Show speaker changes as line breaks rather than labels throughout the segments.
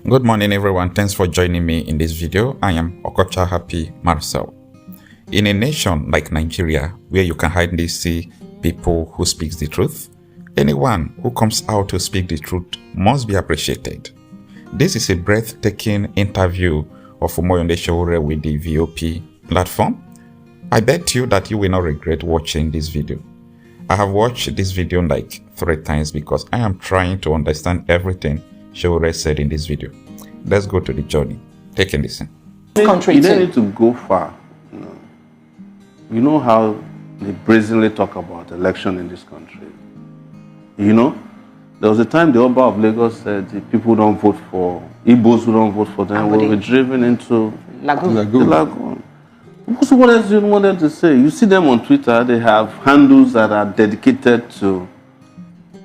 Good morning everyone, thanks for joining me in this video. I am Okocha Happy Marcel. In a nation like Nigeria, where you can hardly see people who speak the truth, anyone who comes out to speak the truth must be appreciated. This is a breathtaking interview of Omoyonde Sowore with the VOP platform. I bet you that you will not regret watching this video. I have watched this video like 3 times because I am trying to understand everything Sowore said in this video. Let's go to the journey. Take a listen.
You don't need to go far. You know how they brazenly talk about election in this country. You know, there was a time the Oba of Lagos said the people who don't vote for Igbos who don't vote for them will be driven into the lagoon. So what else do you want them to say? You see them on Twitter, they have handles that are dedicated to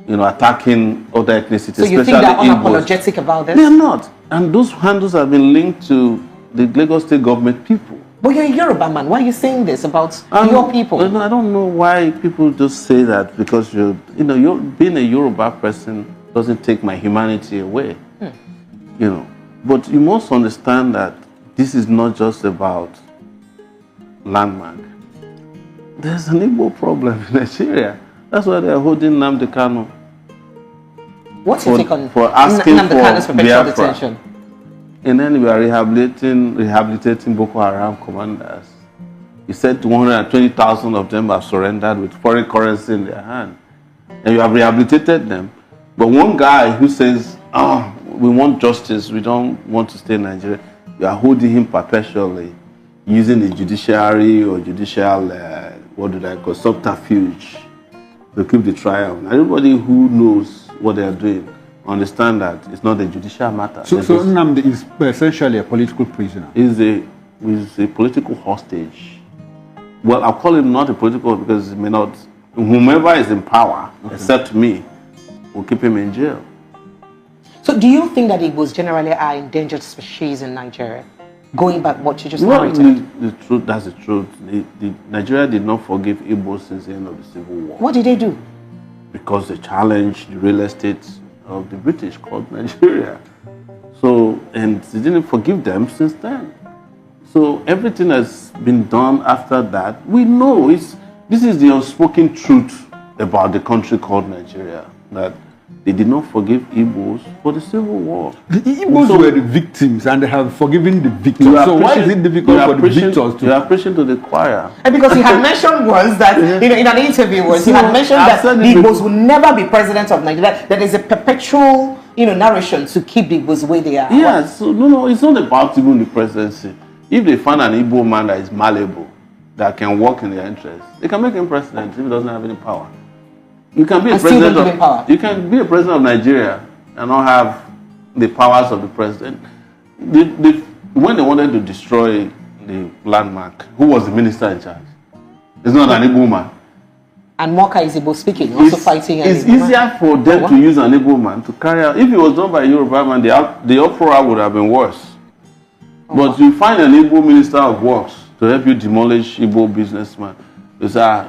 attacking other ethnicities.
So you think they're unapologetic about this?
They're not. And those handles have been linked to the Lagos state government people.
But you're a Yoruba man. Why are you saying this about your people?
I don't know why people just say that because you're being a Yoruba person doesn't take my humanity away. But you must understand that this is not just about landmark. There's an Igbo problem in Nigeria. That's why they're holding Nnamdi Kanu.
What's your take on
for asking
Nnamdi Kanu's
for
perpetual
Biafra?
detention?
And then we are rehabilitating Boko Haram commanders. He said 120,000 of them have surrendered with foreign currency in their hand. And you have rehabilitated them. But one guy who says, we want justice, we don't want to stay in Nigeria, you are holding him perpetually using the judiciary or judicial, subterfuge to keep the trial. And everybody who knows what they are doing understand that it's not a judicial matter.
So Nnamdi is essentially a political prisoner.
He's a political hostage. Well, I'll call him not a political because he may not. Whomever is in power, except me, will keep him in jail.
So do you think that Igbos generally are endangered species in Nigeria? Going back what you just narrated.
The truth, that's the truth. Nigeria did not forgive Igbos since the end of the Civil War.
What did they do?
Because they challenged the real estate of the British called Nigeria. So, and they didn't forgive them since then. So everything has been done after that. We know this is the unspoken truth about the country called Nigeria, that they did not forgive Igbos for the Civil War.
The Igbos were the victims and they have forgiven the victims. So why is it difficult for the victors to...
You are preaching to the choir.
And because he had mentioned once that, in an interview once, he had mentioned that the Igbos will never be president of Nigeria. That is a perpetual, narration to keep the Igbos where they are.
Yeah, so no, it's not about even the presidency. If they find an Igbo man that is malleable, that can work in their interest, they can make him president if he doesn't have any power. You can be a president of Nigeria and not have the powers of the president. When they wanted to destroy the landmark, who was the minister in charge? It's not an Igbo man.
And Moka is Igbo speaking, also fighting.
It's easier for them to use an Igbo man to carry out. If it was done by a Yoruba man, the uproar would have been worse. But you find an Igbo minister of works to help you demolish Igbo businessmen. You say,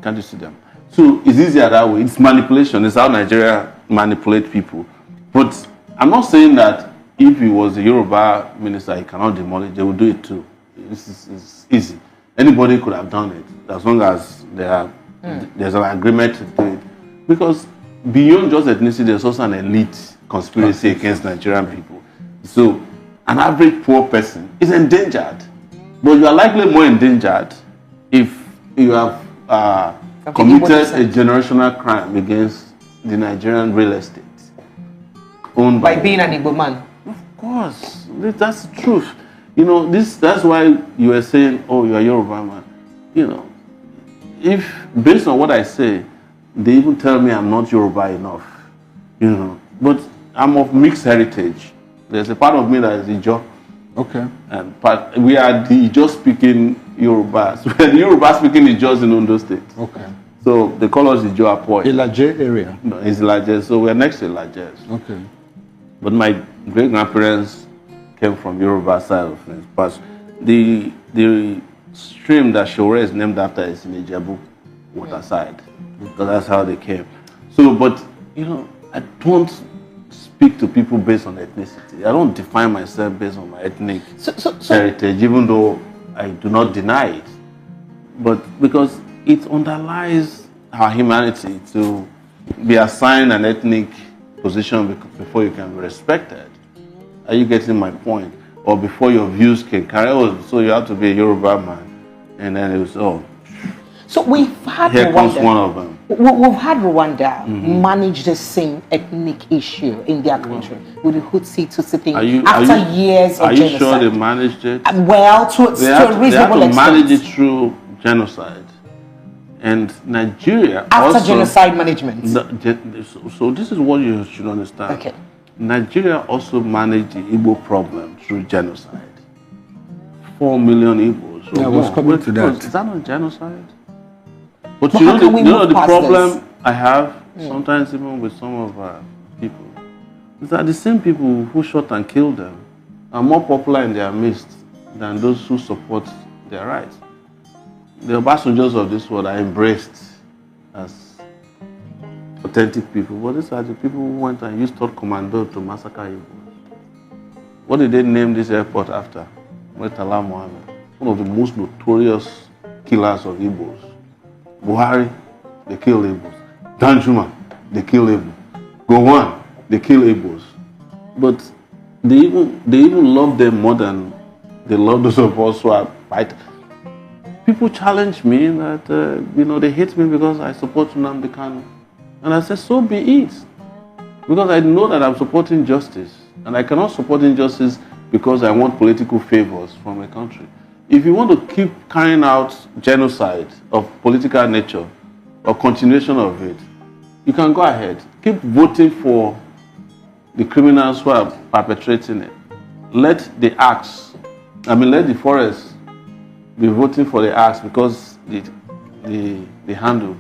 can't you see them? So it's easier that way. It's manipulation. It's how Nigeria manipulate people. But I'm not saying that if he was a Yoruba minister, he cannot demolish. They will do it too. It's easy. Anybody could have done it as long as there's an agreement to do it. Because beyond just ethnicity, there's also an elite conspiracy against Nigerian people. So an average poor person is endangered. But you are likely more endangered if you have committed a generational crime against the Nigerian real estate owned by
being an Igbo man.
Of course, that's the truth. That's why you were saying, "Oh, you are Yoruba man." If based on what I say, they even tell me I'm not Yoruba enough. But I'm of mixed heritage. There's a part of me that is Ijo.
Okay.
But we are the Ijo speaking Yorubas. We're the Yoruba speaking Ijos in Ondo State.
Okay.
So they call us Ijo Apoy.
Ilaje area.
No, it's Ilaje. So we're next to Ilaje.
Okay.
But my great grandparents came from Yoruba side of things. But the stream that Sowore is named after is in Ijebu waterside. Because that's how they came. So, but I don't speak to people based on ethnicity. I don't define myself based on my ethnic heritage, even though I do not deny it. But because it underlies our humanity to be assigned an ethnic position before you can be respected. Are you getting my point? Or before your views can carry on, so you have to be a Yoruba man. And then it was,
so we've had
here
Rwanda.
Comes one of them.
We've had Rwanda manage the same ethnic issue in their country with the Tutsi thing after years of genocide. Are you sure they
managed it?
Well, to a reasonable extent.
They have to manage it through genocide. And Nigeria
after genocide management.
So this is what you should understand.
Okay.
Nigeria also managed the Igbo problem through genocide. 4 million Igbos.
So I was coming to that.
Is that not genocide? But you know the problem I have sometimes even with some of our people is that the same people who shot and killed them are more popular in their midst than those who support their rights. The Obasanjos of this world are embraced as authentic people, but these are the people who went and used third commando to massacre Igbos. What did they name this airport after? Murtala Mohammed, one of the most notorious killers of Igbos. Buhari, they kill Igbos. Danjuma, they kill Igbos. Gowon, they kill Igbos. But they even love them more than they love those of us who are fighting. People challenge me that, they hate me because I support Nnamdi Kanu. And I said, so be it. Because I know that I'm supporting justice. And I cannot support injustice because I want political favors from a country. If you want to keep carrying out genocide of political nature or continuation of it, you can go ahead. Keep voting for the criminals who are perpetrating it. Let the forest be voting for the axe because the handle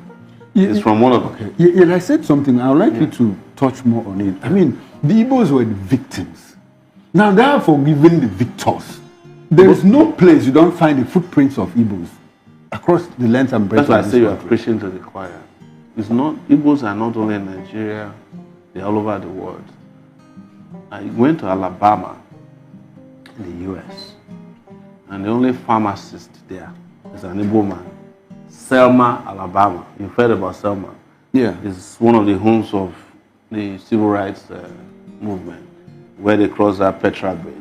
is from one of them.
Okay. Yeah, I said something. I would like you to touch more on it. I mean, the Igbos were the victims. Now they are forgiving the victors. There is no place you don't find the footprints of Igbos across the length and breadth.
That's why I say you are preaching to the choir. It's not Igbos are not only in Nigeria; they're all over the world. I went to Alabama, in the U.S., and the only pharmacist there is an Igbo man. Selma, Alabama. You've heard about Selma?
Yeah.
It's one of the homes of the civil rights movement, where they cross that Petra Bridge.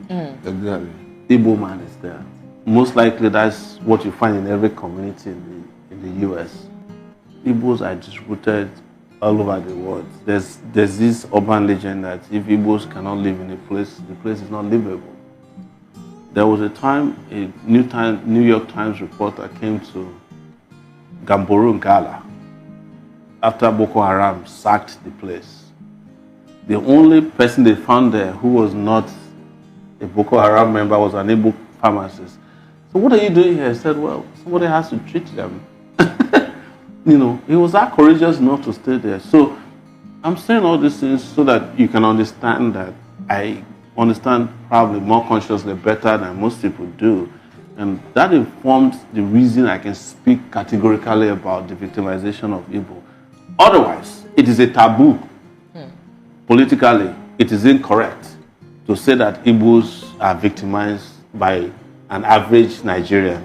Exactly.
Igbo man is there. Most likely that's what you find in every community in the U.S. Igbos are distributed all over the world. There's this urban legend that if Igbos cannot live in a place, the place is not livable. There was a time, a New York Times reporter came to Gamboru, Gala, after Boko Haram sacked the place. The only person they found there who was not a Boko Haram member was an Igbo pharmacist. So what are you doing here? He said, well, somebody has to treat them. He was that courageous not to stay there. So I'm saying all these things so that you can understand that I understand probably more consciously better than most people do. And that informs the reason I can speak categorically about the victimization of Igbo. Otherwise, it is a taboo. Politically, it is incorrect to say that Igbos are victimized by an average Nigerian.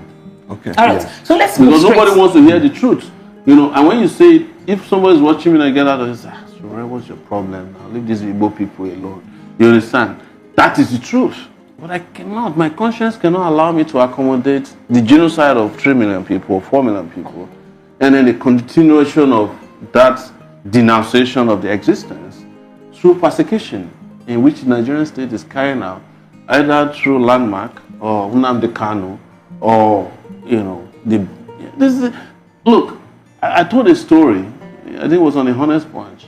Okay. All right. So let's move
because nobody wants to hear the truth. And when you say, if somebody is watching me and I get out of this, Sowore, what's your problem now? Leave these Igbo people alone. You understand? That is the truth. But I cannot, my conscience cannot allow me to accommodate the genocide of 3 million people, 4 million people, and then the continuation of that denunciation of the existence through persecution in which the Nigerian state is carrying out, either through Landmark or Nnamdi Kanu or, look, I told a story, I think it was on a Honest Punch,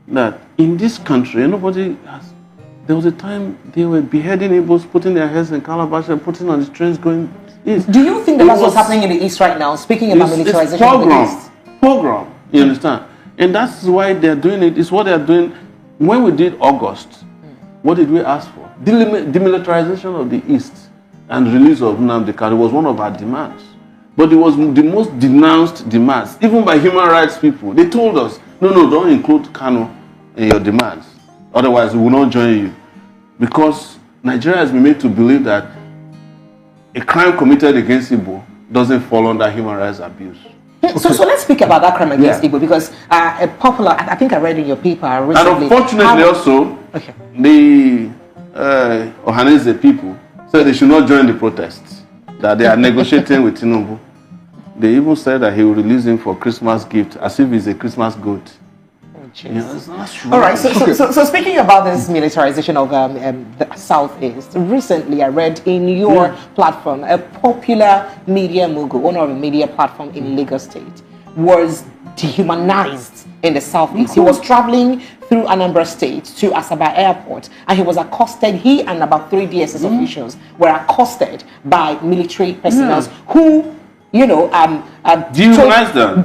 that in this country, there was a time they were beheading Igbos, putting their heads in calabash and putting on the trains going east.
Do you think that's what's happening in the East right now? Speaking about militarization of the East.
Pogrom, you understand? And that's why they're doing it. It's what they're doing. When we did August, what did we ask for? Demilitarization of the East and release of Nnamdi Kanu was one of our demands. But it was the most denounced demands, even by human rights people. They told us, no, don't include Kanu in your demands. Otherwise, we will not join you. Because Nigeria has been made to believe that a crime committed against Igbo doesn't fall under human rights abuse.
So let's speak about that crime against Igbo, because a popular, I think I read in your paper recently.
And unfortunately also, the Ohanese people said they should not join the protests, that they are negotiating with Tinubu. They even said that he will release him for Christmas gift, as if he's a Christmas goat.
All right, so speaking about this militarization of the Southeast, recently I read in your platform, a popular media mogul, owner of a media platform in Lagos State, was dehumanized in the Southeast. He was traveling through Anambra State to Asaba Airport, and he was accosted. He and about 3 DSS officials were accosted by military personnel who, you know, dehumanized them,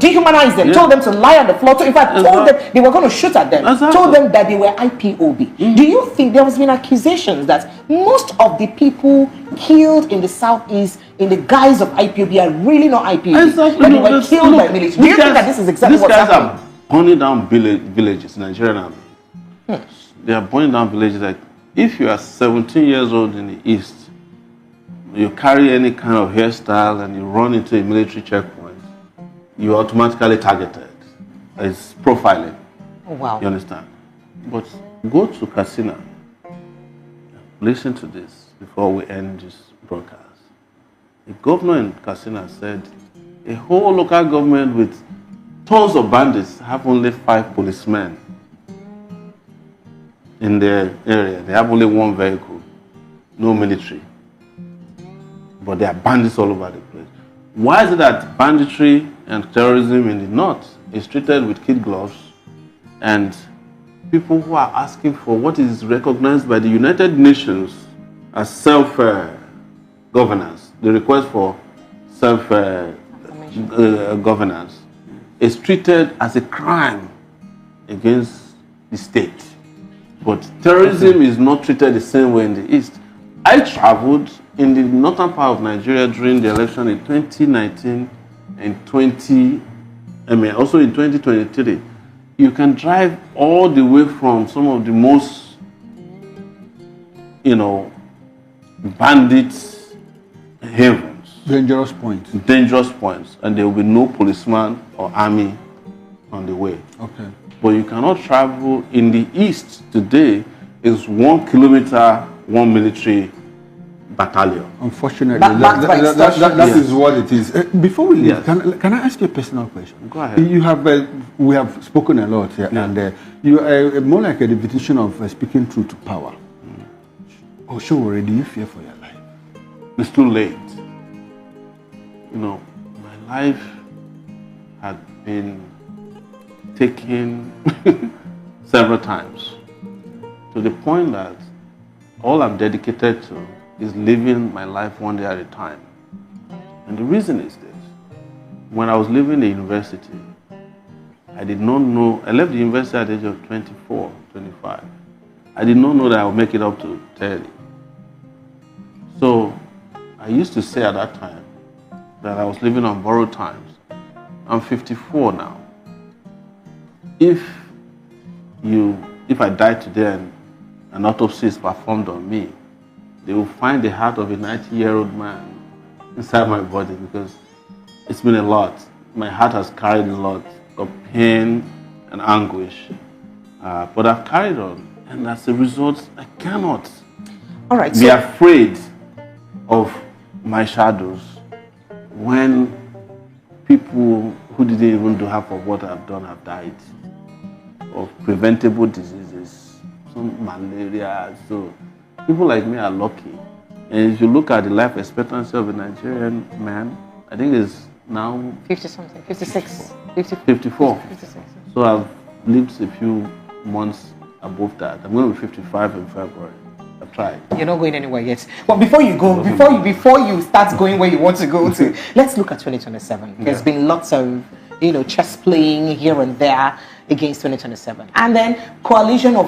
told them to lie on the floor. In fact, told them they were going to shoot at them, told them that they were IPOB. Do you think there has been accusations that most of the people killed in the Southeast in the guise of IPOB are really not IPOB, but they were killed by military? Do you think that this is exactly what's happening?
These guys are burning down villages, Nigerian army. They are burning down villages. Like, if you are 17 years old in the East, you carry any kind of hairstyle and you run into a military checkpoint, you're automatically targeted. It's profiling.
Oh, wow.
You understand? But go to Katsina. Listen to this before we end this broadcast. The governor in Katsina said a whole local government with tons of bandits have only 5 policemen in their area. They have only 1 vehicle, no military. But there are bandits all over the place. Why is it that banditry and terrorism in the north is treated with kid gloves, and people who are asking for what is recognized by the United Nations as self-governance, the request for self-governance, is treated as a crime against the state? But terrorism is not treated the same way in the East. I traveled in the northern part of Nigeria during the election in 2019 and also in 2023. You can drive all the way from some of the most, bandit havens.
Dangerous points.
Dangerous points. And there will be no policeman or army on the way.
Okay.
But you cannot travel in the East today. Is 1 kilometer, 1 military battalion.
Unfortunately, that is what it is. Before we leave, can I ask you a personal question?
Go ahead.
We have spoken a lot here, and you are more like a repetition of speaking truth to power. Oh, Sowore, do you fear for your life?
It's too late. My life had been taken several times, to the point that all I'm dedicated to is living my life one day at a time. And the reason is this. When I was leaving the university, I did not know, I left the university at the age of 24, 25. I did not know that I would make it up to 30. So I used to say at that time that I was living on borrowed times. I'm 54 now. If I die today and an autopsy is performed on me, they will find the heart of a 90-year-old man inside my body, because it's been a lot. My heart has carried a lot of pain and anguish. But I've carried on, and as a result, I cannot be afraid of my shadows when people who didn't even do half of what I've done have died of preventable diseases, some malaria. So people like me are lucky. And if you look at the life expectancy of a Nigerian man, I think it's now
50-something, 56,
54.
56.
So I've lived a few months above that. I'm going to be 55 in February. I've tried.
You're not going anywhere yet. But before you go, before you start going where you want to go to, let's look at 2027. There's been lots of chess playing here and there against 2027, and then coalition of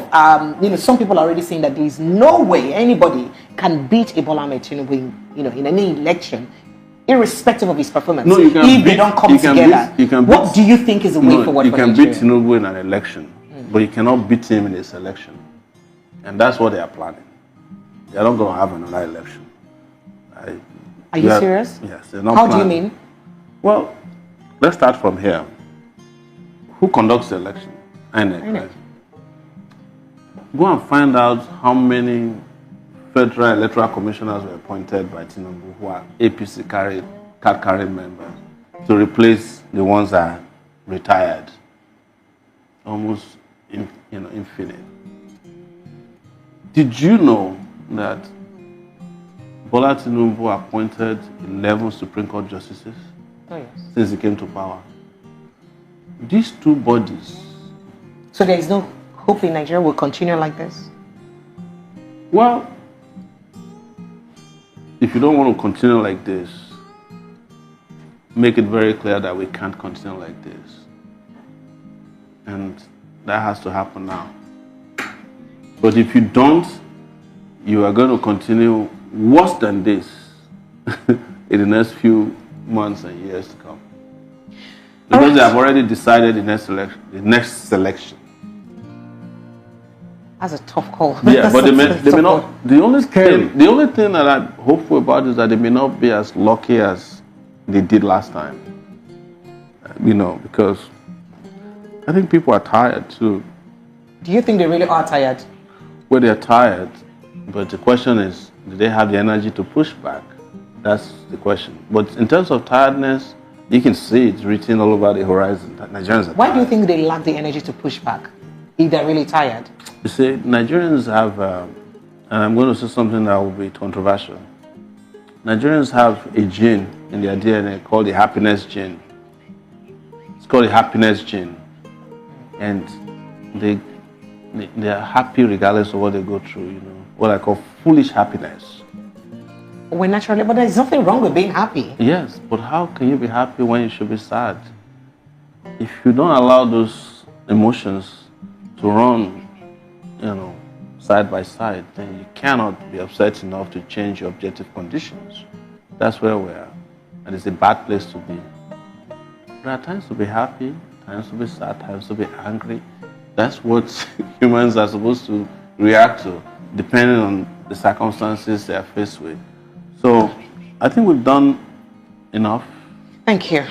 some people are already saying that there is no way anybody can beat Bola Ahmed Tinubu in any election, irrespective of his performance.
No, if
they don't come together. What do you think is the way forward?
You can beat Tinubu in an election, but you cannot beat him in a selection. And that's what they are planning. They're not going to have another election.
Are you serious?
Yes. They're not
How
planning.
do you mean?
Well, let's start from here. Who conducts the election? INEC. Right? Go and find out how many federal electoral commissioners were appointed by Tinubu who are APC card-carrying members to replace the ones that are retired. Almost infinite. Did you know that Bola Tinubu appointed 11 Supreme Court justices since he came to power? These two bodies.
So there is no hope in Nigeria will continue like this?
Well, if you don't want to continue like this, make it very clear that we can't continue like this. And that has to happen now. But if you don't, you are going to continue worse than this in the next few months and years to come. Because they have already decided the next selection.
That's a tough call.
Yeah, but they may not. The only thing that I'm hopeful about is that they may not be as lucky as they did last time. Because I think people are tired too.
Do you think they really are tired?
Well, they're tired, but the question is, do they have the energy to push back? That's the question. But in terms of tiredness, you can see it written all over the horizon that Nigerians are
Why
tired.
do you think they lack the energy to push back if they're really tired?
You see, Nigerians have, and I'm going to say something that will be controversial. Nigerians have a gene in their DNA called the happiness gene. It's called the happiness gene. And they are happy regardless of what they go through, what I call foolish happiness.
Well, naturally, but there's nothing wrong with being happy.
Yes, but how can you be happy when you should be sad? If you don't allow those emotions to run, side by side, then you cannot be upset enough to change your objective conditions. That's where we are. And it's a bad place to be. There are times to be happy, times to be sad, times to be angry. That's what humans are supposed to react to, depending on the circumstances they are faced with. So I think we've done enough.
Thank you.